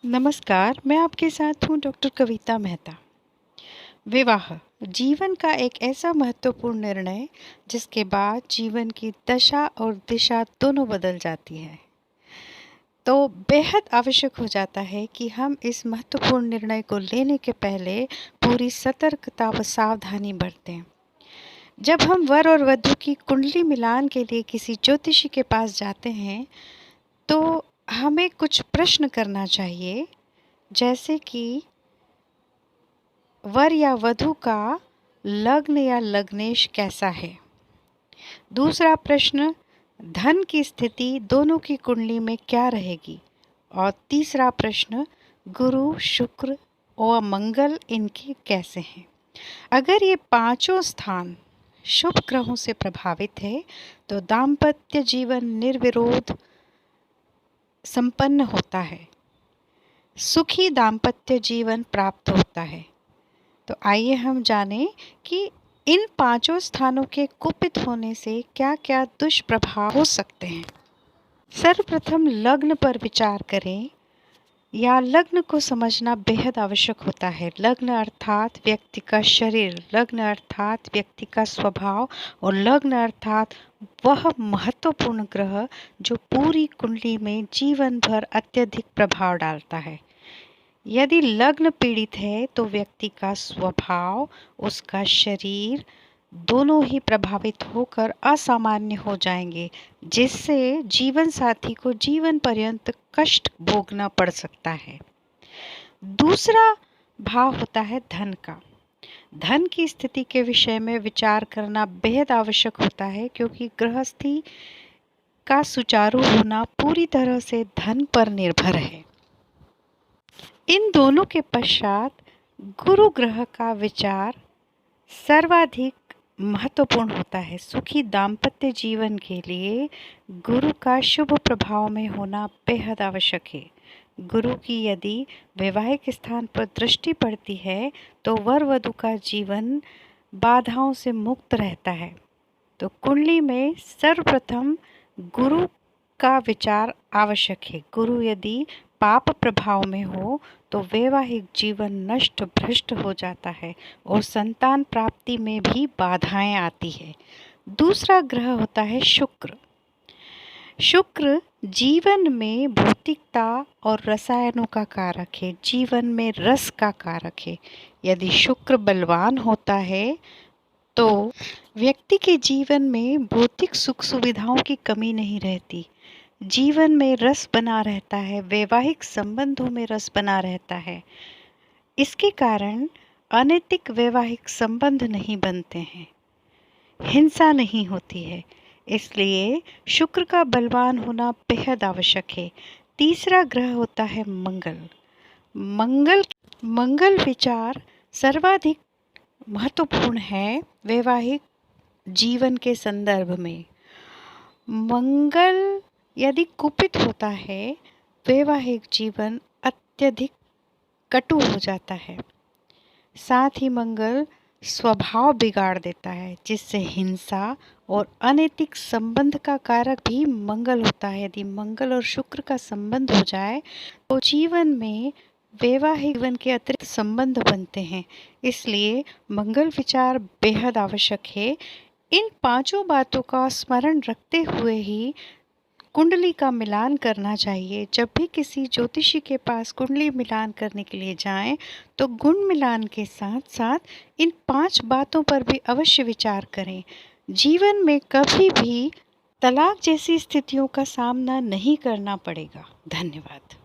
नमस्कार, मैं आपके साथ हूँ डॉक्टर कविता मेहता। विवाह जीवन का एक ऐसा महत्वपूर्ण निर्णय जिसके बाद जीवन की दशा और दिशा दोनों बदल जाती है। तो बेहद आवश्यक हो जाता है कि हम इस महत्वपूर्ण निर्णय को लेने के पहले पूरी सतर्कता व सावधानी बरतें। जब हम वर और वधू की कुंडली मिलान के लिए किसी ज्योतिषी के पास जाते हैं, तो हमें कुछ प्रश्न करना चाहिए, जैसे कि वर या वधू का लग्न या लग्नेश कैसा है। दूसरा प्रश्न, धन की स्थिति दोनों की कुंडली में क्या रहेगी। और तीसरा प्रश्न, गुरु, शुक्र और मंगल इनके कैसे हैं। अगर ये पांचों स्थान शुभ ग्रहों से प्रभावित है तो दाम्पत्य जीवन निर्विरोध संपन्न होता है, सुखी दाम्पत्य जीवन प्राप्त होता है। तो आइए हम जानें कि इन पांचों स्थानों के कुपित होने से क्या क्या दुष्प्रभाव हो सकते हैं। सर्वप्रथम लग्न पर विचार करें या लग्न को समझना बेहद आवश्यक होता है। लग्न अर्थात व्यक्ति का शरीर, लग्न अर्थात व्यक्ति का स्वभाव और लग्न अर्थात वह महत्वपूर्ण ग्रह जो पूरी कुंडली में जीवन भर अत्यधिक प्रभाव डालता है। यदि लग्न पीड़ित है तो व्यक्ति का स्वभाव, उसका शरीर दोनों ही प्रभावित होकर असामान्य हो जाएंगे, जिससे जीवन साथी को जीवन पर्यंत कष्ट भोगना पड़ सकता है। दूसरा भाव होता है धन का। धन की स्थिति के विषय में विचार करना बेहद आवश्यक होता है, क्योंकि गृहस्थी का सुचारू होना पूरी तरह से धन पर निर्भर है। इन दोनों के पश्चात गुरु ग्रह का विचार सर्वाधिक महत्वपूर्ण होता है। सुखी दाम्पत्य जीवन के लिए गुरु का शुभ प्रभाव में होना बेहद आवश्यक है। गुरु की यदि वैवाहिक स्थान पर दृष्टि पड़ती है तो वर वधू का जीवन बाधाओं से मुक्त रहता है। तो कुंडली में सर्वप्रथम गुरु का विचार आवश्यक है। गुरु यदि पाप प्रभाव में हो तो वैवाहिक जीवन नष्ट भ्रष्ट हो जाता है और संतान प्राप्ति में भी बाधाएं आती है। दूसरा ग्रह होता है शुक्र। शुक्र जीवन में भौतिकता और रसायनों का कारक है, जीवन में रस का कारक है। यदि शुक्र बलवान होता है तो व्यक्ति के जीवन में भौतिक सुख सुविधाओं की कमी नहीं रहती, जीवन में रस बना रहता है, वैवाहिक संबंधों में रस बना रहता है। इसके कारण अनैतिक वैवाहिक संबंध नहीं बनते हैं, हिंसा नहीं होती है। इसलिए शुक्र का बलवान होना बेहद आवश्यक है। तीसरा ग्रह होता है मंगल। मंगल विचार सर्वाधिक महत्वपूर्ण है वैवाहिक जीवन के संदर्भ में। मंगल यदि कुपित होता है, वैवाहिक जीवन अत्यधिक कटु हो जाता है। साथ ही मंगल स्वभाव बिगाड़ देता है, जिससे हिंसा और अनैतिक संबंध का कारक भी मंगल होता है। यदि मंगल और शुक्र का संबंध हो जाए तो जीवन में वैवाहिक जीवन के अतिरिक्त संबंध बनते हैं। इसलिए मंगल विचार बेहद आवश्यक है। इन पांचों बातों का स्मरण रखते हुए ही कुंडली का मिलान करना चाहिए। जब भी किसी ज्योतिषी के पास कुंडली मिलान करने के लिए जाएं तो गुण मिलान के साथ साथ इन 5 बातों पर भी अवश्य विचार करें। जीवन में कभी भी तलाक जैसी स्थितियों का सामना नहीं करना पड़ेगा। धन्यवाद।